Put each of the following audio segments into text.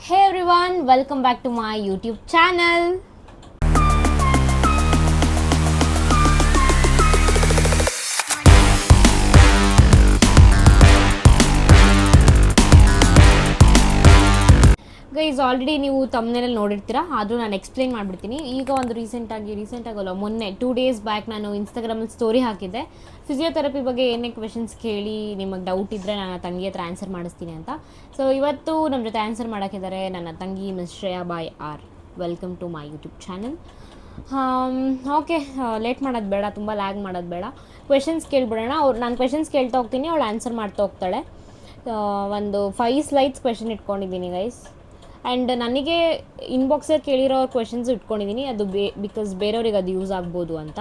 Hey everyone, welcome back to my YouTube channel. Guys already ನೀವು ತಮ್ಮನೇಲಿ ನೋಡಿರ್ತೀರಾ, ಆದರೂ ನಾನು ಎಕ್ಸ್ಪ್ಲೈನ್ ಮಾಡಿಬಿಡ್ತೀನಿ. ಈಗ ಒಂದು ರೀಸೆಂಟಾಗಿ ಅಲ್ಲ, ಮೊನ್ನೆ 2 days ಬ್ಯಾಕ್ ನಾನು ಇನ್ಸ್ಟಾಗ್ರಾಮಲ್ಲಿ ಸ್ಟೋರಿ ಹಾಕಿದ್ದೆ. ಫಿಸಿಯೋಥೆರಪಿ ಬಗ್ಗೆ ಏನೇ ಕ್ವೆಶನ್ಸ್ ಕೇಳಿ ನಿಮಗೆ ಡೌಟ್ ಇದ್ದರೆ ನನ್ನ ತಂಗಿ ಹತ್ರ ಆನ್ಸರ್ ಮಾಡಿಸ್ತೀನಿ ಅಂತ. ಸೊ ಇವತ್ತು ನಮ್ಮ ಜೊತೆ ಆನ್ಸರ್ ಮಾಡೋಕ್ಕಿದ್ದಾರೆ ನನ್ನ ತಂಗಿ ಮಿಸ್ ಶ್ರೇಯಾ ಬಾಯ್ ಆರ್. Welcome to my YouTube channel. Okay, late ಮಾಡೋದು ಬೇಡ, ತುಂಬ ಲ್ಯಾಗ್ ಮಾಡೋದು ಬೇಡ. ಕ್ವೆಶನ್ಸ್ ಕೇಳಿಬಿಡೋಣ. ನಾನು ಕ್ವೆಶನ್ಸ್ ಕೇಳ್ತಾ ಹೋಗ್ತೀನಿ, ಅವಳು ಆನ್ಸರ್ ಮಾಡ್ತಾ ಹೋಗ್ತಾಳೆ. ಒಂದು 5 slides ಕ್ವೆಶನ್ ಇಟ್ಕೊಂಡಿದ್ದೀನಿ ಗೈಸ್. ಆ್ಯಂಡ್ ನನಗೆ ಇನ್ಬಾಕ್ಸಲ್ಲಿ ಕೇಳಿರೋ ಕ್ವೆಶನ್ಸು ಇಟ್ಕೊಂಡಿದ್ದೀನಿ, ಅದು ಬಿಕಾಸ್ ಬೇರೆಯವ್ರಿಗೆ ಅದು ಯೂಸ್ ಆಗ್ಬೋದು ಅಂತ.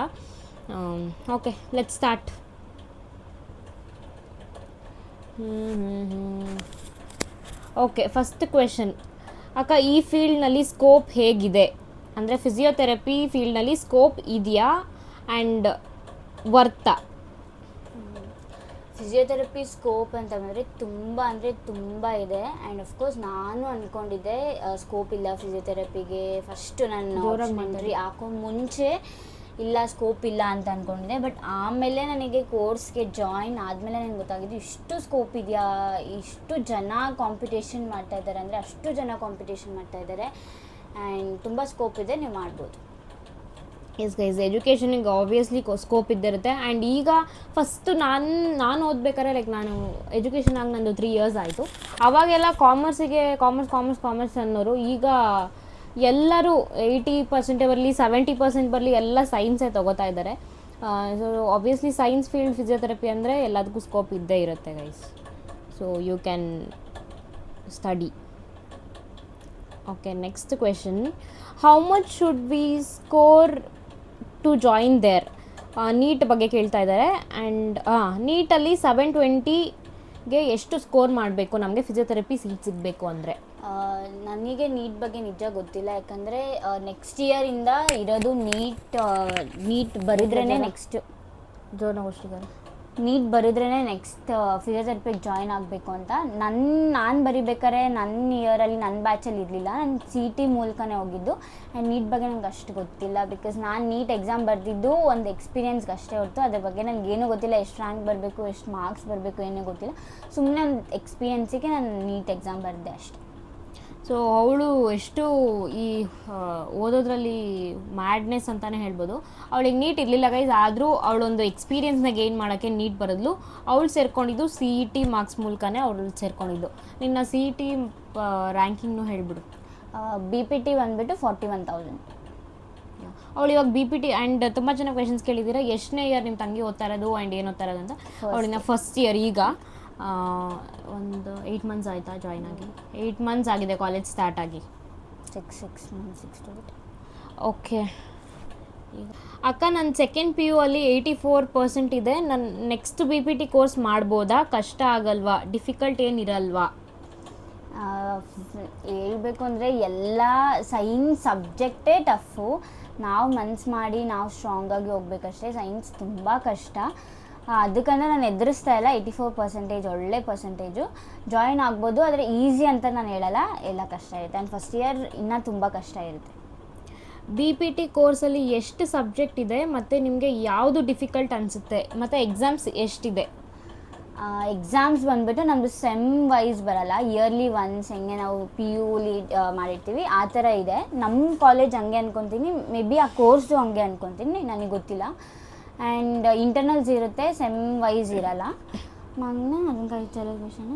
Okay, let start. Okay, first question. ಅಕ್ಕ, ಈ ಫೀಲ್ಡ್ನಲ್ಲಿ ಸ್ಕೋಪ್ ಹೇಗಿದೆ? ಅಂದರೆ ಫಿಸಿಯೋಥೆರಪಿ ಫೀಲ್ಡ್ನಲ್ಲಿ ಸ್ಕೋಪ್ ಇದೆಯಾ ಆ್ಯಂಡ್ ವರ್ತಾ? ಫಿಸಿಯೋಥೆರಪಿ ಸ್ಕೋಪ್ ಅಂತ ಬಂದರೆ ತುಂಬ ಇದೆ. ಆ್ಯಂಡ್ ಅಫ್ಕೋರ್ಸ್ ನಾನು ಅಂದ್ಕೊಂಡಿದ್ದೆ ಸ್ಕೋಪ್ ಇಲ್ಲ ಫಿಸಿಯೋಥೆರಪಿಗೆ. ಫಸ್ಟು ನಾನು ಹಾಕೋ ಮುಂಚೆ ಇಲ್ಲ ಸ್ಕೋಪ್ ಇಲ್ಲ ಅಂತ ಅಂದ್ಕೊಂಡಿದ್ದೆ. ಬಟ್ ಆಮೇಲೆ ನನಗೆ ಕೋರ್ಸ್ಗೆ ಜಾಯಿನ್ ಆದಮೇಲೆ ನನಗೆ ಗೊತ್ತಾಗಿದ್ದು ಇಷ್ಟು ಸ್ಕೋಪ್ ಇದೆಯಾ, ಇಷ್ಟು ಜನ ಕಾಂಪಿಟೇಷನ್ ಮಾಡ್ತಾಯಿದ್ದಾರೆ, ಅಂದರೆ ಅಷ್ಟು ಜನ ಕಾಂಪಿಟೇಷನ್ ಮಾಡ್ತಾಯಿದ್ದಾರೆ. ಆ್ಯಂಡ್ ತುಂಬ ಸ್ಕೋಪ್ ಇದೆ, ನೀವು ಮಾಡ್ಬೋದು. ಎಸ್ ಗೈಸ್, ಎಜುಕೇಷನಿಗೆ ಆಬ್ವಿಯಸ್ಲಿ ಸ್ಕೋಪ್ ಇದ್ದಿರುತ್ತೆ. ಆ್ಯಂಡ್ ಈಗ ಫಸ್ಟು ನಾನು ಓದ್ಬೇಕಾದ್ರೆ ನಾನು ಎಜುಕೇಷನ್ ಆಗಿ ನಂದು 3 years ಆಯಿತು. ಅವಾಗೆಲ್ಲ ಕಾಮರ್ಸ್ ಅನ್ನೋರು. ಈಗ ಎಲ್ಲರೂ 80% ಬರಲಿ 70% ಬರಲಿ ಎಲ್ಲ ಸೈನ್ಸೇ ತೊಗೋತಾ ಇದ್ದಾರೆ. So obviously science field physiotherapy ಅಂದರೆ ಎಲ್ಲದಕ್ಕೂ ಸ್ಕೋಪ್ ಇದ್ದೇ ಇರುತ್ತೆ guys. So you can study. Okay, next question. How much should we score to join there? NEET ಬಗ್ಗೆ ಕೇಳ್ತಾ ಇದ್ದಾರೆ. ಆ್ಯಂಡ್ ನೀಟಲ್ಲಿ 720ಗೆ ಎಷ್ಟು ಸ್ಕೋರ್ ಮಾಡಬೇಕು ನಮಗೆ ಫಿಸಿಯೋಥೆರಪಿ ಸೀಟ್ ಸಿಗಬೇಕು ಅಂದರೆ? ನನಗೆ ನೀಟ್ ಬಗ್ಗೆ ನಿಜ ಗೊತ್ತಿಲ್ಲ, ಯಾಕಂದರೆ ನೆಕ್ಸ್ಟ್ ಇಯರಿಂದ ಇರೋದು ನೀಟ್ ಬರೆದ್ರೇ ನೆಕ್ಸ್ಟ್ ನೀಟ್ ಬರೆದ್ರೇ ನೆಕ್ಸ್ಟ್ ಫಿಸಿಯೋಥೆರಪಿಗೆ ಜಾಯಿನ್ ಆಗಬೇಕು ಅಂತ. ನಾನು ಬರಿಬೇಕಾದ್ರೆ ನನ್ನ ಇಯರಲ್ಲಿ ನನ್ನ ಬ್ಯಾಚಲ್ಲಿ ಇರಲಿಲ್ಲ, ನಾನು CET ಮೂಲಕನೇ ಹೋಗಿದ್ದು. ಆ್ಯಂಡ್ ನೀಟ್ ಬಗ್ಗೆ ನನಗೆ ಅಷ್ಟು ಗೊತ್ತಿಲ್ಲ, ಬಿಕಾಸ್ ನಾನು ನೀಟ್ ಎಕ್ಸಾಮ್ ಬರೆದಿದ್ದು ಒಂದು ಎಕ್ಸ್ಪೀರಿಯನ್ಸ್ಗೆ ಅಷ್ಟೇ ಹೊರತು ಅದ್ರ ಬಗ್ಗೆ ನನಗೇನೂ ಗೊತ್ತಿಲ್ಲ. ಎಷ್ಟು ರ್ಯಾಂಕ್ ಬರಬೇಕು, ಎಷ್ಟು ಮಾರ್ಕ್ಸ್ ಬರಬೇಕು ಏನೂ ಗೊತ್ತಿಲ್ಲ. ಸುಮ್ಮನೆ ಒಂದು ಎಕ್ಸ್ಪೀರಿಯನ್ಸಿಗೆ ನಾನು ನೀಟ್ ಎಕ್ಸಾಮ್ ಬರೆದೆ ಅಷ್ಟೆ. ಸೊ ಅವಳು ಎಷ್ಟು ಈ ಓದೋದ್ರಲ್ಲಿ ಮ್ಯಾಡ್ನೆಸ್ ಅಂತಲೇ ಹೇಳ್ಬೋದು. ಅವಳಿಗೆ ನೀಟ್ ಇರಲಿಲ್ಲ ಗೈಸ್, ಆದರೂ ಅವಳೊಂದು ಎಕ್ಸ್ಪೀರಿಯನ್ಸ್ನ ಗೇನ್ ಮಾಡೋಕ್ಕೆ ನೀಟ್ ಬರೆದ್ಲು. ಅವಳು ಸೇರ್ಕೊಂಡಿದ್ದು CET ಮಾರ್ಕ್ಸ್ ಮೂಲಕನೇ ಅವಳು ಸೇರ್ಕೊಂಡಿದ್ದು. ನಿನ್ನ CET ರ್ಯಾಂಕಿಂಗ್ನು ಹೇಳಿಬಿಡು. BPT ಬಂದುಬಿಟ್ಟು 41,000. ಅವಳು ಇವಾಗ BPT. ಆ್ಯಂಡ್ ತುಂಬ ಜನ ಕ್ವೆಶನ್ಸ್ ಕೇಳಿದ್ದೀರಾ, ಎಷ್ಟನೇ ಇಯರ್ ನಿಮ್ಮ ತಂಗಿ ಓದ್ತಾ ಇರೋದು ಆ್ಯಂಡ್ ಏನು ಓದ್ತಾ ಇರೋದು ಅಂತ. ಅವಳಿನ ಫಸ್ಟ್ ಇಯರ್. ಈಗ ಒಂದು 8 months ಆಯಿತಾ ಜಾಯ್ನ್ ಆಗಿ? 8 months ಆಗಿದೆ ಕಾಲೇಜ್ ಸ್ಟಾರ್ಟ್ ಆಗಿ. 6 months 6 to 8. ಓಕೆ ಅಕ್ಕ, ನನ್ನ ಸೆಕೆಂಡ್ PU ಅಲ್ಲಿ 84% ಇದೆ. ನನ್ನ ನೆಕ್ಸ್ಟ್ BPT ಕೋರ್ಸ್ ಮಾಡ್ಬೋದಾ? ಕಷ್ಟ ಆಗಲ್ವಾ? ಡಿಫಿಕಲ್ಟ್ ಏನಿರಲ್ವಾ? ಹೇಳ್ಬೇಕು ಅಂದರೆ ಎಲ್ಲ ಸೈನ್ಸ್ ಸಬ್ಜೆಕ್ಟೇ ಟಫು. ನಾವು ಮನ್ಸು ಮಾಡಿ ನಾವು ಸ್ಟ್ರಾಂಗಾಗಿ ಹೋಗ್ಬೇಕಷ್ಟೇ. ಸೈನ್ಸ್ ತುಂಬ ಕಷ್ಟ. ಅದಕ್ಕಂದ್ರೆ ನಾನು ಎದುರಿಸ್ತಾ ಇಲ್ಲ. 84% ಒಳ್ಳೆ ಪರ್ಸೆಂಟೇಜು. ಜಾಯಿನ್ ಆಗ್ಬೋದು, ಆದರೆ ಈಸಿ ಅಂತ ನಾನು ಹೇಳಲ್ಲ, ಎಲ್ಲ ಕಷ್ಟ ಇರುತ್ತೆ. ಆ್ಯಂಡ್ ಫಸ್ಟ್ ಇಯರ್ ಇನ್ನೂ ತುಂಬ ಕಷ್ಟ ಇರುತ್ತೆ. BPT ಕೋರ್ಸಲ್ಲಿ ಎಷ್ಟು ಸಬ್ಜೆಕ್ಟ್ ಇದೆ ಮತ್ತು ನಿಮಗೆ ಯಾವುದು ಡಿಫಿಕಲ್ಟ್ ಅನಿಸುತ್ತೆ? ಮತ್ತು ಎಕ್ಸಾಮ್ಸ್ ಎಷ್ಟಿದೆ? ಎಕ್ಸಾಮ್ಸ್ ಬಂದುಬಿಟ್ಟು ನಮ್ಮದು ಸೆಮ್ ವೈಸ್ ಬರಲ್ಲ, ಇಯರ್ಲಿ ಒನ್ಸ್ ಹೆಂಗೆ ನಾವು PUಲಿ ಮಾಡಿರ್ತೀವಿ ಆ ಥರ ಇದೆ. ನಮ್ಮ ಕಾಲೇಜ್ ಹಂಗೆ ಅಂದ್ಕೊತೀನಿ, ಮೇ ಬಿ ಆ ಕೋರ್ಸು ಹಂಗೆ ಅಂದ್ಕೊತೀನಿ, ನನಗೆ ಗೊತ್ತಿಲ್ಲ. ಆ್ಯಂಡ್ ಇಂಟರ್ನಲ್ಸ್ ಇರುತ್ತೆ, ಸೆಮ್ ವೈಸ್ ಇರಲ್ಲ. ಕ್ವೆಶನ್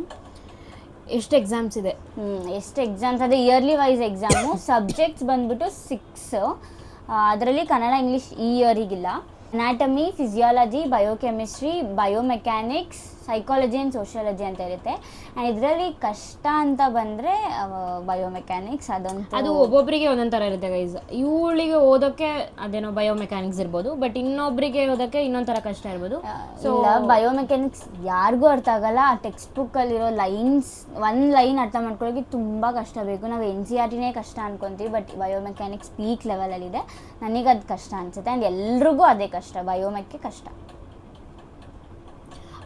ಎಷ್ಟು ಎಕ್ಸಾಮ್ಸ್ ಇದೆ? ಎಷ್ಟು ಎಕ್ಸಾಮ್ಸ್ ಅದೇ ಇಯರ್ಲಿ ವೈಸ್ ಎಕ್ಸಾಮು. ಸಬ್ಜೆಕ್ಟ್ಸ್ ಬಂದುಬಿಟ್ಟು 6. ಅದರಲ್ಲಿ ಕನ್ನಡ ಇಂಗ್ಲೀಷ್ ಈ ಇಯರಿಗಿಲ್ಲ. Anatomy, physiology, biochemistry, biomechanics, psychology and sociology ಅಂತ ಇರುತ್ತೆ. ಆ್ಯಂಡ್ ಇದರಲ್ಲಿ ಕಷ್ಟ ಅಂತ ಬಂದರೆ ಬಯೋಮೆಕ್ಯಾನಿಕ್ಸ್. ಅದು ಒಬ್ಬೊಬ್ಬರಿಗೆ ಒಂದೊಂದು ಥರ ಇರುತ್ತೆ ಗೈಸ್. ಇವಳಿಗೆ ಓದೋಕ್ಕೆ ಅದೇನೋ ಬಯೋಮೆಕ್ಯಾನಿಕ್ಸ್ ಇರ್ಬೋದು, ಬಟ್ ಇನ್ನೊಬ್ಬರಿಗೆ ಓದೋಕ್ಕೆ ಇನ್ನೊಂದು ಥರ ಕಷ್ಟ ಇರ್ಬೋದು. ಸೊ ಬಯೋಮೆಕ್ಯಾನಿಕ್ಸ್ ಯಾರಿಗೂ ಅರ್ಥ ಆಗಲ್ಲ. ಆ ಟೆಕ್ಸ್ಟ್ ಬುಕ್ಕಲ್ಲಿರೋ ಲೈನ್ಸ್, ಒಂದು ಲೈನ್ ಅರ್ಥ ಮಾಡ್ಕೊಳ್ಳೋಕ್ಕೆ ತುಂಬ ಕಷ್ಟ ಬೇಕು. ನಾವು NCERTನೇ ಕಷ್ಟ ಅನ್ಕೊತೀವಿ, ಬಟ್ ಬಯೋಮೆಕ್ಯಾನಿಕ್ಸ್ ಪೀಕ್ ಲೆವೆಲಲ್ಲಿದೆ. ನನಗೆ ಅದು ಕಷ್ಟ ಅನಿಸುತ್ತೆ. ಆ್ಯಂಡ್ ಎಲ್ರಿಗೂ ಅದೇ ಕಷ್ಟ, ಬಯೋಮೆಕ್ಕೆ ಕಷ್ಟ.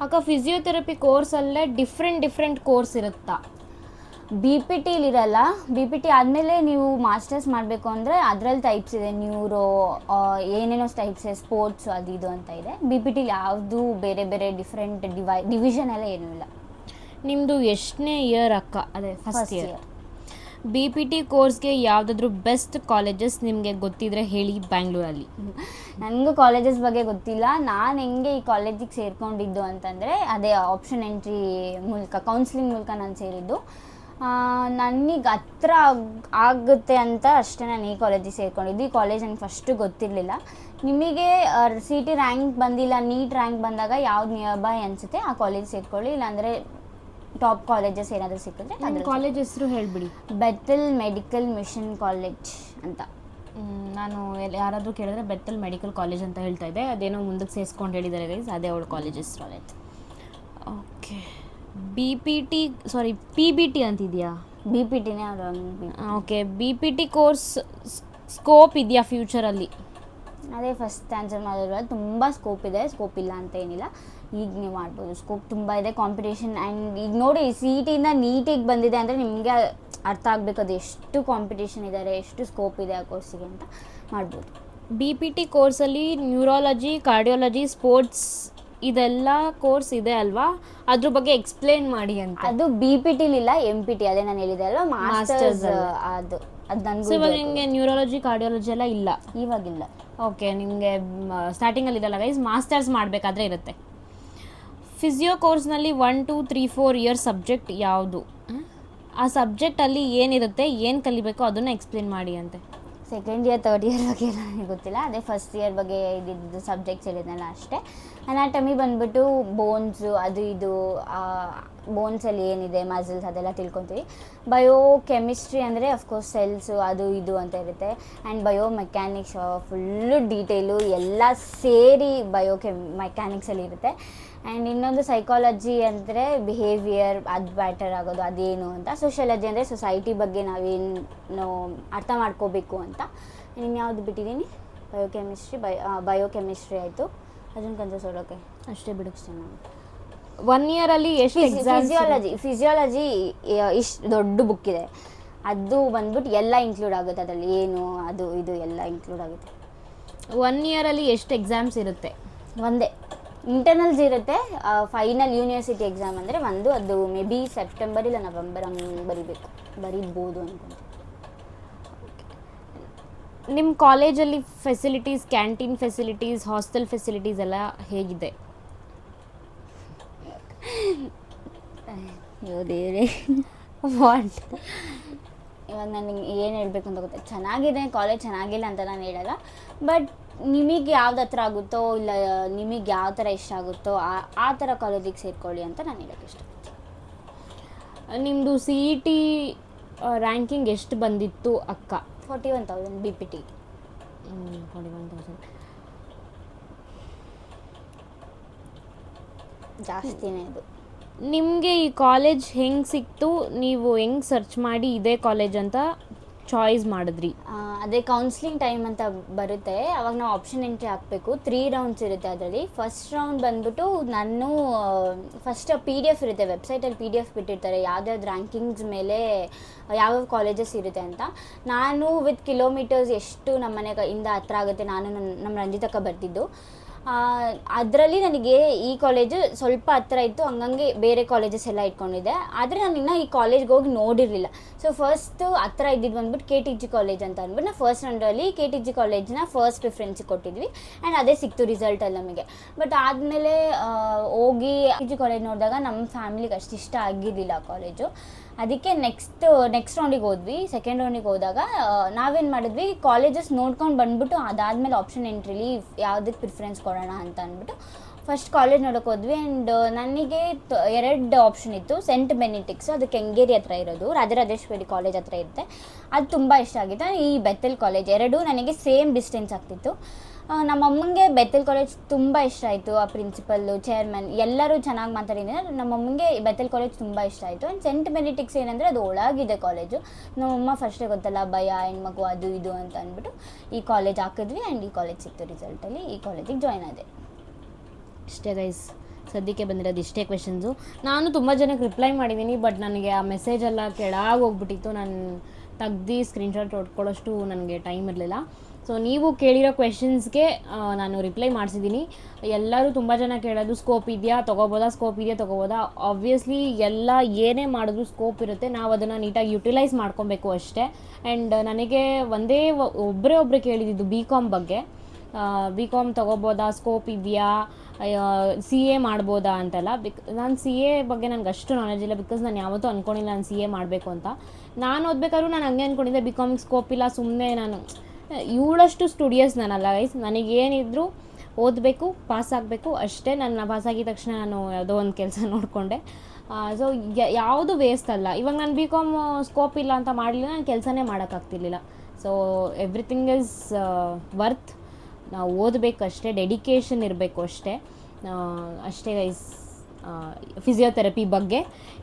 ಅಕ್ಕ, ಫಿಸಿಯೋಥೆರಪಿ ಕೋರ್ಸಲ್ಲೇ ಡಿಫ್ರೆಂಟ್ ಕೋರ್ಸ್ ಇರುತ್ತಾ? BPT ಇರಲ್ಲ. BPT ಆದಮೇಲೆ ನೀವು ಮಾಸ್ಟರ್ಸ್ ಮಾಡಬೇಕು ಅಂದರೆ ಅದರಲ್ಲಿ ಟೈಪ್ಸ್ ಇದೆ, ನ್ಯೂರೋ ಏನೇನೋ ಟೈಪ್ಸ್ ಇದೆ, ಸ್ಪೋರ್ಟ್ಸು ಅದು ಇದು ಅಂತ ಇದೆ. BPT ಯಾವುದು ಬೇರೆ ಬೇರೆ ಡಿಫ್ರೆಂಟ್ ಡಿವಿಷನ್ ಎಲ್ಲ ಏನೂ ಇಲ್ಲ. ನಿಮ್ಮದು ಎಷ್ಟನೇ ಇಯರ್ ಅಕ್ಕ? ಅದೇ first first year. Year. BPT ಕೋರ್ಸ್ಗೆ ಯಾವುದಾದ್ರೂ ಬೆಸ್ಟ್ ಕಾಲೇಜಸ್ ನಿಮಗೆ ಗೊತ್ತಿದ್ರೆ ಹೇಳಿ ಬ್ಯಾಂಗ್ಳೂರಲ್ಲಿ. ನನಗೂ ಕಾಲೇಜಸ್ ಬಗ್ಗೆ ಗೊತ್ತಿಲ್ಲ. ನಾನು ಹೆಂಗೆ ಈ ಕಾಲೇಜಿಗೆ ಸೇರ್ಕೊಂಡಿದ್ದು ಅಂತಂದರೆ ಅದೇ ಆಪ್ಷನ್ ಎಂಟ್ರಿ ಮೂಲಕ, ಕೌನ್ಸಿಲಿಂಗ್ ಮೂಲಕ ನಾನು ಸೇರಿದ್ದು. ನನಗೆ ಹತ್ರ ಆಗುತ್ತೆ ಅಂತ ಅಷ್ಟೇ ನಾನು ಈ ಕಾಲೇಜಿಗೆ ಸೇರ್ಕೊಂಡಿದ್ದು. ಈ ಕಾಲೇಜ್ ನನಗೆ ಫಸ್ಟು ಗೊತ್ತಿರಲಿಲ್ಲ. ನಿಮಗೆ CT ರ್ಯಾಂಕ್ ಬಂದಿಲ್ಲ, ನೀಟ್ ರ್ಯಾಂಕ್ ಬಂದಾಗ ಯಾವ್ದು ನಿಯರ್ ಬೈ ಅನಿಸುತ್ತೆ ಆ ಕಾಲೇಜ್ ಸೇರ್ಕೊಳ್ಳಿ, ಇಲ್ಲಾಂದರೆ ಟಾಪ್ ಕಾಲೇಜಸ್ ಏನಾದರೂ ಸಿಕ್ಕಿದ್ರೆ ನಿಮ್ಮ ಕಾಲೇಜ್ ಹೆಸರು ಹೇಳಿಬಿಡಿ. ಬೆಥೆಲ್ ಮೆಡಿಕಲ್ ಮಿಷನ್ ಕಾಲೇಜ್ ಅಂತ. ನಾನು ಯಾರಾದರೂ ಕೇಳಿದ್ರೆ ಬೆಥೆಲ್ ಮೆಡಿಕಲ್ ಕಾಲೇಜ್ ಅಂತ ಹೇಳ್ತಾ ಇದ್ದೆ, ಅದೇನೋ ಮುಂದಕ್ಕೆ ಸೇರಿಸ್ಕೊಂಡು ಹೇಳಿದ್ದಾರೆ ಗೈಸ್, ಅದೇ ಅವಳ ಕಾಲೇಜ್ ಹೆಸರು. ಓಕೆ. PBT ಅಂತಿದೆಯಾ? BPTನೇ ಅವರು. ಓಕೆ. BPT ಕೋರ್ಸ್ ಸ್ಕೋಪ್ ಇದೆಯಾ ಫ್ಯೂಚರಲ್ಲಿ? ಅದೇ ಫಸ್ಟ್ ಆನ್ಸರ್ ಮಾಡಿದ್ರೆ ತುಂಬ ಸ್ಕೋಪ್ ಇದೆ, ಸ್ಕೋಪ್ ಇಲ್ಲ ಅಂತ ಏನಿಲ್ಲ. ಈಗ ನೀವು ಮಾಡ್ಬೋದು, ಸ್ಕೋಪ್ ತುಂಬ ಇದೆ, ಕಾಂಪಿಟೇಷನ್. ಆ್ಯಂಡ್ ಈಗ ನೋಡಿ CET ನೀಟಿಗೆ ಬಂದಿದೆ ಅಂದರೆ ನಿಮಗೆ ಅರ್ಥ ಆಗಬೇಕು ಅದು ಎಷ್ಟು ಕಾಂಪಿಟೇಷನ್ ಇದ್ದಾರೆ, ಎಷ್ಟು ಸ್ಕೋಪ್ ಇದೆ ಆ ಕೋರ್ಸಿಗೆ ಅಂತ. ಮಾಡ್ಬೋದು. BPT ಕೋರ್ಸಲ್ಲಿ ನ್ಯೂರಾಲಜಿ, ಕಾರ್ಡಿಯಾಲಜಿ, ಸ್ಪೋರ್ಟ್ಸ್ ಇದೆಲ್ಲ ಕೋರ್ಸ್ ಇದೆ ಅಲ್ವಾ? ಅದ್ರ ಬಗ್ಗೆ ಎಕ್ಸ್ಪ್ಲೇನ್ ಮಾಡಿ ಅಂತ. ಅದು BPT ಇಲ್ಲ, MPT, ಅದೇ ನಾನು ಹೇಳಿದೆ ಅಲ್ವಾ, ಮಾಸ್ಟರ್ಸ್. ಅದು ನನಗೂ ಇವಾಗ ನಿಮಗೆ ನ್ಯೂರಾಲಜಿ, ಕಾರ್ಡಿಯಾಲಜಿ ಎಲ್ಲ ಇಲ್ಲ? ಇವಾಗಿಲ್ಲ. ಓಕೆ. ನಿಮಗೆ ಸ್ಟಾರ್ಟಿಂಗಲ್ಲಿ ಇರಲ್ಲ ಗೈಸ್, ಮಾಸ್ಟರ್ಸ್ ಮಾಡಬೇಕಾದ್ರೆ ಇರುತ್ತೆ. ಫಿಸಿಯೋ ಕೋರ್ಸ್ನಲ್ಲಿ 1 2 3 4 ಇಯರ್ ಸಬ್ಜೆಕ್ಟ್ ಯಾವುದು? ಆ ಸಬ್ಜೆಕ್ಟಲ್ಲಿ ಏನಿರುತ್ತೆ, ಏನು ಕಲಿಬೇಕು ಅದನ್ನು ಎಕ್ಸ್ಪ್ಲೇನ್ ಮಾಡಿ ಅಂತೆ. ಸೆಕೆಂಡ್ ಇಯರ್ ಥರ್ಡ್ ಇಯರ್ ಬಗ್ಗೆ ನನಗೆ ಗೊತ್ತಿಲ್ಲ. ಅದೇ ಫಸ್ಟ್ ಇಯರ್ ಬಗ್ಗೆ ಇದ್ದಿದ್ದು ಸಬ್ಜೆಕ್ಟ್ಸ್ ಹೇಳಿದ್ನಲ್ಲ ಅಷ್ಟೇ. ಅನಾಟಮಿ ಬಂದ್ಬಿಟ್ಟು ಬೋನ್ಸು ಅದು ಇದು, ಬೋನ್ಸಲ್ಲಿ ಏನಿದೆ, ಮಸಲ್ಸ್ ಅದೆಲ್ಲ ತಿಳ್ಕೊತೀವಿ. ಬಯೋ ಕೆಮಿಸ್ಟ್ರಿ ಅಂದರೆ ಅಫ್ಕೋರ್ಸ್ ಸೆಲ್ಸು ಅದು ಇದು ಅಂತ ಇರುತ್ತೆ. And bio mechanics full detail ಎಲ್ಲ ಸೇರಿ ಮೆಕ್ಯಾನಿಕ್ಸಲ್ಲಿ ಇರುತ್ತೆ. ಆ್ಯಂಡ್ ಇನ್ನೊಂದು ಸೈಕಾಲಜಿ ಅಂದರೆ ಬಿಹೇವಿಯರ್, ಅದು ಬ್ಯಾಟರ್ ಆಗೋದು ಅದೇನು ಅಂತ. ಸೋಷಿಯಾಲಜಿ ಅಂದರೆ ಸೊಸೈಟಿ ಬಗ್ಗೆ ನಾವೇನು ಅರ್ಥ ಮಾಡ್ಕೋಬೇಕು ಅಂತ. ಇನ್ಯಾವುದು ಬಿಟ್ಟಿದ್ದೀನಿ? ಬಯೋಕೆಮಿಸ್ಟ್ರಿ ಆಯಿತು. ಅದನ್ನು ಕನ್ಸಿಡೋಕೆ ಅಷ್ಟೇ ಬಿಡು. ಅಷ್ಟೇ ನಾನು 1 ಇಯರಲ್ಲಿ ಎಷ್ಟು ಎಕ್ಸಾಮ್? ಫಿಸಿಯಾಲಜಿ ಇಷ್ಟು ದೊಡ್ಡ ಬುಕ್ ಇದೆ, ಅದು ಬಂದ್ಬಿಟ್ಟು ಎಲ್ಲ ಇನ್ಕ್ಲೂಡ್ ಆಗುತ್ತೆ ಅದರಲ್ಲಿ, ಏನು ಅದು ಇದು ಎಲ್ಲ ಇನ್ಕ್ಲೂಡ್ ಆಗುತ್ತೆ. 1 ಇಯರಲ್ಲಿ ಎಷ್ಟು ಎಕ್ಸಾಮ್ಸ್ ಇರುತ್ತೆ? ಒಂದೇ. ಇಂಟರ್ನಲ್ಸ್ ಇರುತ್ತೆ, ಫೈನಲ್ ಯೂನಿವರ್ಸಿಟಿ ಎಕ್ಸಾಮ್ ಅಂದರೆ ಒಂದು, ಅದು ಮೇ ಬಿ ಸೆಪ್ಟೆಂಬರ್ ಇಲ್ಲ ನವೆಂಬರ್ ಹಂಗೆ ಬರೀಬೋದು ಅಂದ್ಕೊಂಡು. ನಿಮ್ಮ ಕಾಲೇಜಲ್ಲಿ facilities, canteen facilities, hostel facilities ಎಲ್ಲ ಹೇಗಿದೆ? ದೇವ್ರೆ ವಾಟ್, ಇವಾಗ ನನಗೆ ಏನು ಹೇಳಬೇಕು ಅಂತ ಗೊತ್ತಾಯ್ತು. ಚೆನ್ನಾಗಿದೆ ಕಾಲೇಜ್, ಚೆನ್ನಾಗಿಲ್ಲ ಅಂತ ನಾನು ಹೇಳಲ್ಲ. ಬಟ್ ನಿಮಗೆ ಯಾವ್ದು ಹತ್ರ ಆಗುತ್ತೋ, ಇಲ್ಲ ನಿಮಗೆ ಯಾವ ಥರ ಇಷ್ಟ ಆಗುತ್ತೋ ಆ ಥರ ಕಾಲೇಜಿಗೆ ಸೇರ್ಕೊಳ್ಳಿ ಅಂತ ನಾನು ಹೇಳೋಕ್ಕೆ ಇಷ್ಟಪಡ್ತೀನಿ. ನಿಮ್ಮದು CET ರ್ಯಾಂಕಿಂಗ್ ಎಷ್ಟು ಬಂದಿತ್ತು ಅಕ್ಕ? 41,000 BPT. 41,000 ಜಾಸ್ತಿನೇ ಇದು. ನಿಮಗೆ ಈ ಕಾಲೇಜ್ ಹೆಂಗೆ ಸಿಕ್ತು? ನೀವು ಹೆಂಗೆ ಸರ್ಚ್ ಮಾಡಿ ಇದೇ ಕಾಲೇಜ್ ಅಂತ ಚಾಯ್ಸ್ ಮಾಡಿದ್ರಿ? ಅದೇ ಕೌನ್ಸಿಲಿಂಗ್ ಟೈಮ್ ಅಂತ ಬರುತ್ತೆ, ಅವಾಗ ನಾವು ಆಪ್ಷನ್ ಎಂಟ್ರಿ ಹಾಕಬೇಕು. 3 ರೌಂಡ್ಸ್ ಇರುತ್ತೆ ಅದರಲ್ಲಿ. ಫಸ್ಟ್ ರೌಂಡ್ ಬಂದ್ಬಿಟ್ಟು ನಾನು ಫಸ್ಟ್ PDF ಇರುತ್ತೆ, ವೆಬ್ಸೈಟಲ್ಲಿ PDF ಬಿಟ್ಟಿರ್ತಾರೆ ಯಾವ್ದಾವ್ದು ರ್ಯಾಂಕಿಂಗ್ಸ್ ಮೇಲೆ ಯಾವ್ಯಾವ ಕಾಲೇಜಸ್ ಇರುತ್ತೆ ಅಂತ. ನಾನು ವಿತ್ ಕಿಲೋಮೀಟರ್ಸ್ ಎಷ್ಟು ನಮ್ಮ ಮನೆಯಿಂದ ಹತ್ರ ಆಗುತ್ತೆ, ನಾನು ನಮ್ಮ ರಂಜಿತಕ್ಕ ಬರ್ತಿದ್ದು ಅದರಲ್ಲಿ ನನಗೆ ಈ ಕಾಲೇಜು ಸ್ವಲ್ಪ ಹತ್ರ ಇತ್ತು, ಹಂಗಂಗೆ ಬೇರೆ ಕಾಲೇಜಸ್ ಎಲ್ಲ ಇಟ್ಕೊಂಡಿದ್ದೆ. ಆದರೆ ನಾನು ಇನ್ನೂ ಈ ಕಾಲೇಜ್ಗೆ ಹೋಗಿ ನೋಡಿರಲಿಲ್ಲ. ಸೊ ಫಸ್ಟು ಹತ್ರ ಇದ್ದಿದ್ದು ಬಂದ್ಬಿಟ್ಟು KTG ಕಾಲೇಜ್ ಅಂತ ಅಂದ್ಬಿಟ್ಟು ನಾವು ಫಸ್ಟ್ ರೌಂಡಲ್ಲಿ KTG ಕಾಲೇಜ್ನ ಫಸ್ಟ್ ಪ್ರಿಫರೆನ್ಸಿಗೆ ಕೊಟ್ಟಿದ್ವಿ. ಆ್ಯಂಡ್ ಅದೇ ಸಿಕ್ತು ರಿಸಲ್ಟಲ್ಲಿ ನಮಗೆ. ಬಟ್ ಆದಮೇಲೆ ಹೋಗಿ KTG ಕಾಲೇಜ್ ನೋಡಿದಾಗ ನಮ್ಮ ಫ್ಯಾಮಿಲಿಗೆ ಅಷ್ಟು ಇಷ್ಟ ಆಗಿರಲಿಲ್ಲ ಆ ಕಾಲೇಜು. ಅದಕ್ಕೆ ನೆಕ್ಸ್ಟ್ ರೌಂಡಿಗೆ ಹೋದ್ವಿ. ಸೆಕೆಂಡ್ ರೌಂಡಿಗೆ ಹೋದಾಗ ನಾವೇನು ಮಾಡಿದ್ವಿ, ಕಾಲೇಜಸ್ ನೋಡ್ಕೊಂಡು ಬಂದ್ಬಿಟ್ಟು ಅದಾದಮೇಲೆ ಆಪ್ಷನ್ ಎಂಟ್ರಿಲಿ ಯಾವುದಕ್ಕೆ ಪ್ರಿಫರೆನ್ಸ್ ಕೊಡೋಣ ಅಂತ ಅಂದ್ಬಿಟ್ಟು ಫಸ್ಟ್ ಕಾಲೇಜ್ ನೋಡೋಕೆ ಹೋದ್ವಿ. ಆ್ಯಂಡ್ ನನಗೆ 2 ಆಪ್ಷನ್ ಇತ್ತು. ಸೆಂಟ್ ಬೆನಿಡಿಕ್ಟ್ಸ್, ಅದು ಕೆಂಗೇರಿ ಹತ್ರ ಇರೋದು, ರಾಜರಾಜೇಶ್ವರಿ ಕಾಲೇಜ್ ಹತ್ರ ಇರುತ್ತೆ, ಅದು ತುಂಬ ಇಷ್ಟ ಆಗಿತ್ತು. ಈ ಬೆಥೆಲ್ ಕಾಲೇಜ್, ಎರಡೂ ನನಗೆ ಸೇಮ್ ಡಿಸ್ಟೆನ್ಸ್ ಆಗ್ತಿತ್ತು. ನಮ್ಮಮ್ಮಂಗೆ ಬೆಥೆಲ್ ಕಾಲೇಜ್ ತುಂಬ ಇಷ್ಟ ಆಯಿತು. ಆ ಪ್ರಿನ್ಸಿಪಲ್ಲು, ಚೇರ್ಮನ್ ಎಲ್ಲರೂ ಚೆನ್ನಾಗಿ ಮಾತಾಡಿದ್ರೆ ನಮ್ಮಮ್ಮಂಗೆ ಬೆಥೆಲ್ ಕಾಲೇಜ್ ತುಂಬ ಇಷ್ಟ ಆಯಿತು. ಆ್ಯಂಡ್ ಸೆಂಟ್ ಬೆನಿಡಿಕ್ಟ್ಸ್ ಏನಂದರೆ ಅದು ಒಳಗಿದೆ ಕಾಲೇಜು. ನಮ್ಮಮ್ಮ ಫಸ್ಟೇ ಗೊತ್ತಲ್ಲ, ಭಯ ಹೆಣ್ಮಗು ಅದು ಇದು ಅಂತ ಅಂದ್ಬಿಟ್ಟು ಈ ಕಾಲೇಜ್ ಹಾಕಿದ್ವಿ. ಆ್ಯಂಡ್ ಈ ಕಾಲೇಜ್ ಸಿಕ್ತು ರಿಸಲ್ಟಲ್ಲಿ, ಈ ಕಾಲೇಜಿಗೆ ಜಾಯ್ನ್ ಆದೆ. ಅಷ್ಟೇ ಗೈಸ್. ಸದ್ಯಕ್ಕೆ ಬಂದಿರೋದು ಇಷ್ಟೇ ಕ್ವೆಶನ್ಸು. ನಾನು ತುಂಬ ಜನಕ್ಕೆ ರಿಪ್ಲೈ ಮಾಡಿದ್ದೀನಿ, ಬಟ್ ನನಗೆ ಆ ಮೆಸೇಜೆಲ್ಲ ಕೆಳಗೆ ಹೋಗ್ಬಿಟ್ಟಿತ್ತು. ನಾನು ತೆಗ್ದು ಸ್ಕ್ರೀನ್ಶಾಟ್ ಹೊಡ್ಕೊಳ್ಳೋಷ್ಟು ನನಗೆ ಟೈಮ್ ಇರಲಿಲ್ಲ. ಸೊ ನೀವು ಕೇಳಿರೋ ಕ್ವೆಶನ್ಸ್ಗೆ ನಾನು ರಿಪ್ಲೈ ಮಾಡಿಸಿದ್ದೀನಿ. ಎಲ್ಲರೂ ತುಂಬ ಜನ ಕೇಳೋದು ಸ್ಕೋಪ್ ಇದೆಯಾ ತೊಗೋಬೋದಾ. ಆಬ್ವಿಯಸ್ಲಿ ಎಲ್ಲ ಏನೇ ಮಾಡಿದ್ರು ಸ್ಕೋಪ್ ಇರುತ್ತೆ, ನಾವು ಅದನ್ನು ನೀಟಾಗಿ ಯುಟಿಲೈಸ್ ಮಾಡ್ಕೊಬೇಕು ಅಷ್ಟೇ. ಆ್ಯಂಡ್ ನನಗೆ ಒಬ್ಬರೇ ಕೇಳಿದ್ದು BCom ಬಗ್ಗೆ. BCom ತೊಗೋಬೋದಾ, ಸ್ಕೋಪ್ ಇದೆಯಾ, CA ಮಾಡ್ಬೋದಾ ಅಂತೆಲ್ಲ. ನಾನು CA ಬಗ್ಗೆ ನನಗೆ ಅಷ್ಟು ನಾಲೆಜ್ ಇಲ್ಲ, ಬಿಕಾಸ್ ನಾನು ಯಾವತ್ತೂ ಅಂದ್ಕೊಂಡಿಲ್ಲ ನಾನು CA ಮಾಡಬೇಕು ಅಂತ. ನಾನು ಓದ್ಬೇಕಾದ್ರೂ ನಾನು ಹಂಗೆ ಅಂದ್ಕೊಂಡಿದ್ದೆ, BComಗೆ ಸ್ಕೋಪ್ ಇಲ್ಲ, ಸುಮ್ಮನೆ ನಾನು ಇವಳಷ್ಟು ಸ್ಟುಡಿಯಸ್ ನಾನಲ್ಲ ಗೈಸ್. ನನಗೇನಿದ್ರು ಓದಬೇಕು, ಪಾಸ್ ಆಗಬೇಕು ಅಷ್ಟೇ. ನಾನು ಪಾಸಾಗಿದ ತಕ್ಷಣ ನಾನು ಯಾವುದೋ ಒಂದು ಕೆಲಸ ನೋಡಿಕೊಂಡೆ. ಸೊ ಯಾವುದು ವೇಸ್ಟ್ ಅಲ್ಲ. ಇವಾಗ ನಾನು BCom ಸ್ಕೋಪ್ ಇಲ್ಲ ಅಂತ ಮಾಡಲಿಲ್ಲ, ನಾನು ಕೆಲಸನೇ ಮಾಡೋಕ್ಕಾಗ್ತಿರ್ಲಿಲ್ಲ. So everything is worth. ನಾವು ಓದಬೇಕಷ್ಟೇ, ಡೆಡಿಕೇಶನ್ ಇರಬೇಕು ಅಷ್ಟೇ ಗೈಸ್. ಫಿಸಿಯೋಥೆರಪಿ ಬಗ್ಗೆ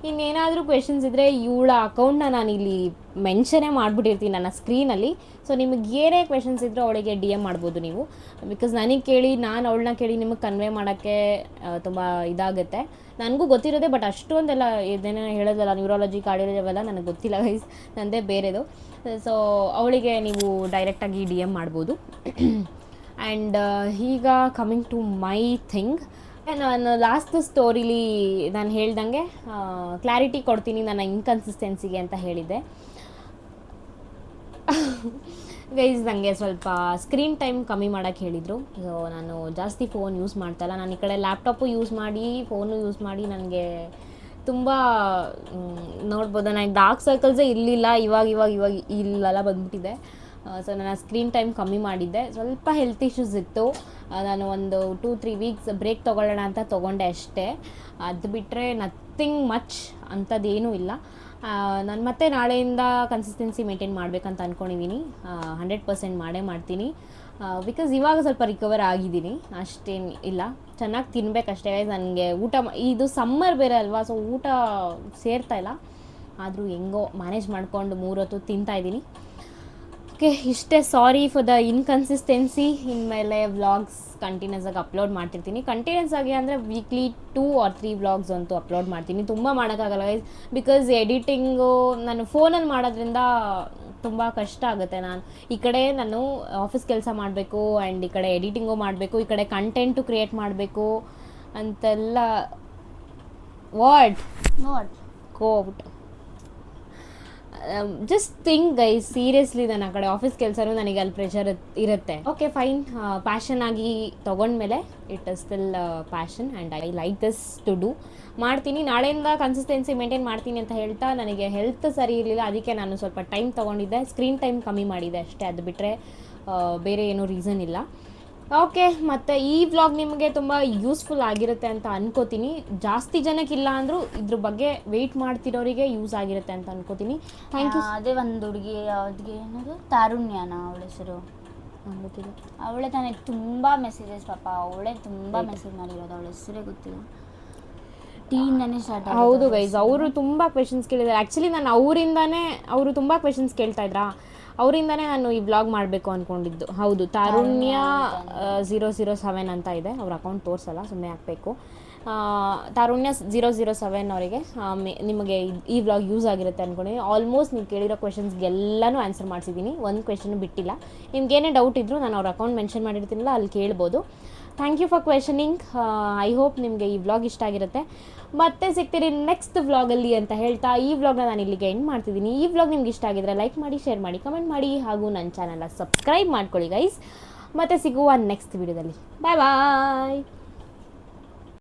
ಇನ್ನೇನಾದರೂ ಕ್ವೆಶನ್ಸ್ ಇದ್ದರೆ ಇವಳ ಅಕೌಂಟ್ನ ನಾನಿಲ್ಲಿ ಮೆನ್ಷನೇ ಮಾಡಿಬಿಟ್ಟಿರ್ತೀನಿ ನನ್ನ ಸ್ಕ್ರೀನಲ್ಲಿ. ಸೊ ನಿಮಗೆ ಏನೇ ಕ್ವೆಶನ್ಸ್ ಇದ್ದರೂ ಅವಳಿಗೆ DM ಮಾಡ್ಬೋದು ನೀವು. ಬಿಕಾಸ್ ನನಗೆ ಕೇಳಿ ನಾನು ಅವಳನ್ನ ಕೇಳಿ ನಿಮಗೆ ಕನ್ವೆ ಮಾಡೋಕ್ಕೆ ತುಂಬ ಇದಾಗುತ್ತೆ. ನನಗೂ ಗೊತ್ತಿರೋದೆ, ಬಟ್ ಅಷ್ಟೊಂದೆಲ್ಲ ಇದೇನೋ ಹೇಳೋದಲ್ಲ, ನ್ಯೂರಾಲಜಿ, ಕಾರ್ಡಿಯಾಲಜಿ ಅವೆಲ್ಲ ನನಗೆ ಗೊತ್ತಿಲ್ಲ ಗೈಸ್, ನನ್ನದೇ ಬೇರೆದು. ಸೊ ಅವಳಿಗೆ ನೀವು ಡೈರೆಕ್ಟಾಗಿ DM ಮಾಡ್ಬೋದು. ಆ್ಯಂಡ್ ಈಗ ಕಮಿಂಗ್ ಟು ಮೈ ಥಿಂಗ್, ನಾನು ಲಾಸ್ಟ್ ಸ್ಟೋರಿಲಿ ನಾನು ಹೇಳ್ದಂಗೆ ಕ್ಲಾರಿಟಿ ಕೊಡ್ತೀನಿ ನನ್ನ ಇನ್ಕನ್ಸಿಸ್ಟೆನ್ಸಿಗೆ ಅಂತ ಹೇಳಿದ್ದೆ ಗೈಸ್. ನನಗೆ ಸ್ವಲ್ಪ ಸ್ಕ್ರೀನ್ ಟೈಮ್ ಕಮ್ಮಿ ಮಾಡೋಕ್ಕೆ ಹೇಳಿದರು. ಸೊ ನಾನು ಜಾಸ್ತಿ ಫೋನ್ ಯೂಸ್ ಮಾಡ್ತಾಯಿಲ್ಲ. ನಾನು ಈ ಕಡೆ ಲ್ಯಾಪ್ಟಾಪು ಯೂಸ್ ಮಾಡಿ, ಫೋನು ಯೂಸ್ ಮಾಡಿ ನನಗೆ ತುಂಬ ನೋಡ್ಬೋದು, ನನಗೆ ಡಾರ್ಕ್ ಸರ್ಕಲ್ಸೇ ಇರಲಿಲ್ಲ. ಇವಾಗ ಇಲ್ಲೆಲ್ಲ ಬಂದ್ಬಿಟ್ಟಿದೆ. ಸೊ ನನ್ನ ಸ್ಕ್ರೀನ್ ಟೈಮ್ ಕಮ್ಮಿ ಮಾಡಿದ್ದೆ. ಸ್ವಲ್ಪ ಹೆಲ್ತ್ ಇಶ್ಯೂಸ್ ಇತ್ತು, ನಾನು ಒಂದು 2-3 ವೀಕ್ಸ್ ಬ್ರೇಕ್ ತೊಗೊಳ್ಳೋಣ ಅಂತ ತೊಗೊಂಡೆ ಅಷ್ಟೇ. ಅದು ಬಿಟ್ಟರೆ ನಥಿಂಗ್ ಮಚ್ ಅಂಥದ್ದೇನೂ ಇಲ್ಲ. ನಾನು ಮತ್ತೆ ನಾಳೆಯಿಂದ ಕನ್ಸಿಸ್ಟೆನ್ಸಿ ಮೇಂಟೈನ್ ಮಾಡಬೇಕಂತ ಅಂದ್ಕೊಂಡಿದ್ದೀನಿ. 100% ಮಾಡ್ತೀನಿ. ಬಿಕಾಸ್ ಇವಾಗ ಸ್ವಲ್ಪ ರಿಕವರ್ ಆಗಿದ್ದೀನಿ, ಅಷ್ಟೇನು ಇಲ್ಲ. ಚೆನ್ನಾಗಿ ತಿನ್ನಬೇಕಷ್ಟೇ. ನನಗೆ ಊಟ ಇದು ಸಮ್ಮರ್ ಬೇರೆ ಅಲ್ವಾ, ಸೊ ಊಟ ಸೇರ್ತಾಯಿಲ್ಲ. ಆದರೂ ಹೆಂಗೋ ಮ್ಯಾನೇಜ್ ಮಾಡಿಕೊಂಡು 3 ಹೊತ್ತು ತಿಂತಾಯಿದ್ದೀನಿ. ಓಕೆ, ಇಷ್ಟೇ. Sorry for the inconsistency. ಇನ್ಮೇಲೆ ವ್ಲಾಗ್ಸ್ ಕಂಟಿನ್ಯೂಸ್ ಆಗಿ ಅಪ್ಲೋಡ್ ಮಾಡ್ತಿರ್ತೀನಿ. ಕಂಟಿನ್ಯೂಸ್ ಆಗಿ ಅಂದರೆ ವೀಕ್ಲಿ 2 or 3 ವ್ಲಾಗ್ಸ್ ಅಂತೂ ಅಪ್ಲೋಡ್ ಮಾಡ್ತೀನಿ. ತುಂಬ ಮಾಡೋಕ್ಕಾಗಲ್ಲ ಗೈಸ್, ಬಿಕಾಸ್ ಎಡಿಟಿಂಗು ನಾನು ಫೋನಲ್ಲಿ ಮಾಡೋದ್ರಿಂದ ತುಂಬ ಕಷ್ಟ ಆಗುತ್ತೆ. ನಾನು ಈ ಕಡೆ ನಾನು ಆಫೀಸ್ ಕೆಲಸ ಮಾಡಬೇಕು, ಆ್ಯಂಡ್ ಈ ಕಡೆ ಎಡಿಟಿಂಗು ಮಾಡಬೇಕು, ಈ ಕಡೆ ಕಂಟೆಂಟು ಕ್ರಿಯೇಟ್ ಮಾಡಬೇಕು ಅಂತೆಲ್ಲ. What quote just think guys, seriously ನಾನು ಆ ಕಡೆ ಆಫೀಸ್ ಕೆಲಸನೂ ನನಗೆ ಅಲ್ಲಿ ಪ್ರೆಷರ್ ಇರುತ್ತೆ. ಓಕೆ ಫೈನ್, ಪ್ಯಾಷನ್ ಆಗಿ ತೊಗೊಂಡ್ಮೇಲೆ it is still passion and I like this to do. ಮಾಡ್ತೀನಿ. ನಾಳೆಯಿಂದ ಕನ್ಸಿಸ್ಟೆನ್ಸಿ ಮೇಂಟೈನ್ ಮಾಡ್ತೀನಿ ಅಂತ ಹೇಳ್ತಾ, ನನಗೆ ಹೆಲ್ತ್ ಸರಿ ಇರಲಿಲ್ಲ, ಅದಕ್ಕೆ ನಾನು ಸ್ವಲ್ಪ ಟೈಮ್ ತೊಗೊಂಡಿದ್ದೆ, ಸ್ಕ್ರೀನ್ ಟೈಮ್ ಕಮ್ಮಿ ಮಾಡಿದೆ ಅಷ್ಟೇ. ಅದು ಬಿಟ್ಟರೆ ಬೇರೆ ಏನೂ ರೀಸನ್ ಇಲ್ಲ. ಓಕೆ, ಮತ್ತು ಈ ವ್ಲಾಗ್ ನಿಮಗೆ ತುಂಬ ಯೂಸ್ಫುಲ್ ಆಗಿರುತ್ತೆ ಅಂತ ಅನ್ಕೋತೀನಿ. ಜಾಸ್ತಿ ಜನಕ್ಕಿಲ್ಲ ಅಂದರೂ ಇದ್ರ ಬಗ್ಗೆ ವೆಯ್ಟ್ ಮಾಡ್ತಿರೋರಿಗೆ ಯೂಸ್ ಆಗಿರುತ್ತೆ ಅಂತ ಅನ್ಕೋತೀನಿ. Thank you. ಅದೇ ಒಂದು ಹುಡುಗಿ ಅವ್ರಿಗೆ ಏನದು ತಾರುಣ್ಯನ ಅವಳ ಹೆಸರು ಗೊತ್ತಿಲ್ಲ. ಅವಳೇ ತಾನೇ ತುಂಬ ಮೆಸೇಜಸ್, ಪಾಪ ಅವಳೇ ತುಂಬ ಮೆಸೇಜ್ ಮಾಡಿರೋದು, ಅವಳ ಹೆಸರೇ ಗೊತ್ತಿಲ್ಲ. ಟೀಯಿಂದನೇ ಸ್ಟಾರ್ಟ್. ಹೌದು ಗೈಸ್, ಅವರು ತುಂಬ ಕ್ವೆಶನ್ಸ್ ಕೇಳಿದ್ದಾರೆ. ಆ್ಯಕ್ಚುಲಿ ನಾನು ಅವರು ತುಂಬ ಕ್ವೆಶನ್ಸ್ ಕೇಳ್ತಾಯಿದ್ರಾ, ಅವರಿಂದನೇ ನಾನು ಈ ವ್ಲಾಗ್ ಮಾಡಬೇಕು ಅಂದ್ಕೊಂಡಿದ್ದು. ಹೌದು, ತಾರುಣ್ಯ 007 ಅಂತ ಇದೆ. ಅವ್ರ ಅಕೌಂಟ್ ತೋರಿಸಲ್ಲ, ಸುಮ್ಮನೆ ಹಾಕಬೇಕು. ತಾರುಣ್ಯ 007 ಅವರಿಗೆ ನಿಮಗೆ ಈ ವ್ಲಾಗ್ ಯೂಸ್ ಆಗಿರುತ್ತೆ ಅಂದ್ಕೊಂಡಿದ್ದೀನಿ. ಆಲ್ಮೋಸ್ಟ್ ನೀವು ಕೇಳಿರೋ ಕ್ವೆಶನ್ಸ್ಗೆಲ್ಲನೂ ಆನ್ಸರ್ ಮಾಡಿಸಿದ್ದೀನಿ, ಒಂದು ಕ್ವೆಶನ್ ಬಿಟ್ಟಿಲ್ಲ. ನಿಮ್ಗೇನೇ ಡೌಟ್ ಇದ್ದರೂ ನಾನು ಅವ್ರ ಅಕೌಂಟ್ ಮೆನ್ಷನ್ ಮಾಡಿರ್ತೀನಲ್ಲ, ಅಲ್ಲಿ ಕೇಳ್ಬೋದು. Thank you for questioning. I hope ನಿಮಗೆ ಈ ವ್ಲಾಗ್ ಇಷ್ಟ ಆಗಿರುತ್ತೆ. ಮತ್ತೆ ಸಿಗ್ತೀರಿ ನೆಕ್ಸ್ಟ್ ವ್ಲಾಗಲ್ಲಿ ಅಂತ ಹೇಳ್ತಾ ಈ ವ್ಲಾಗ್ನ ನಾನು ಇಲ್ಲಿಗೆ ಎಂಡ್ ಮಾಡ್ತಿದ್ದೀನಿ. ಈ ವ್ಲಾಗ್ ನಿಮ್ಗೆ ಇಷ್ಟ ಆಗಿದ್ರೆ ಲೈಕ್ ಮಾಡಿ, ಶೇರ್ ಮಾಡಿ, ಕಮೆಂಟ್ ಮಾಡಿ, ಹಾಗೂ ನನ್ನ ಚಾನಲ್ನ ಸಬ್ಸ್ಕ್ರೈಬ್ ಮಾಡ್ಕೊಳ್ಳಿ ಗೈಸ್. ಮತ್ತೆ ಸಿಗುವ ನೆಕ್ಸ್ಟ್ ವಿಡಿಯೋದಲ್ಲಿ. ಬಾಯ್ ಬಾಯ್.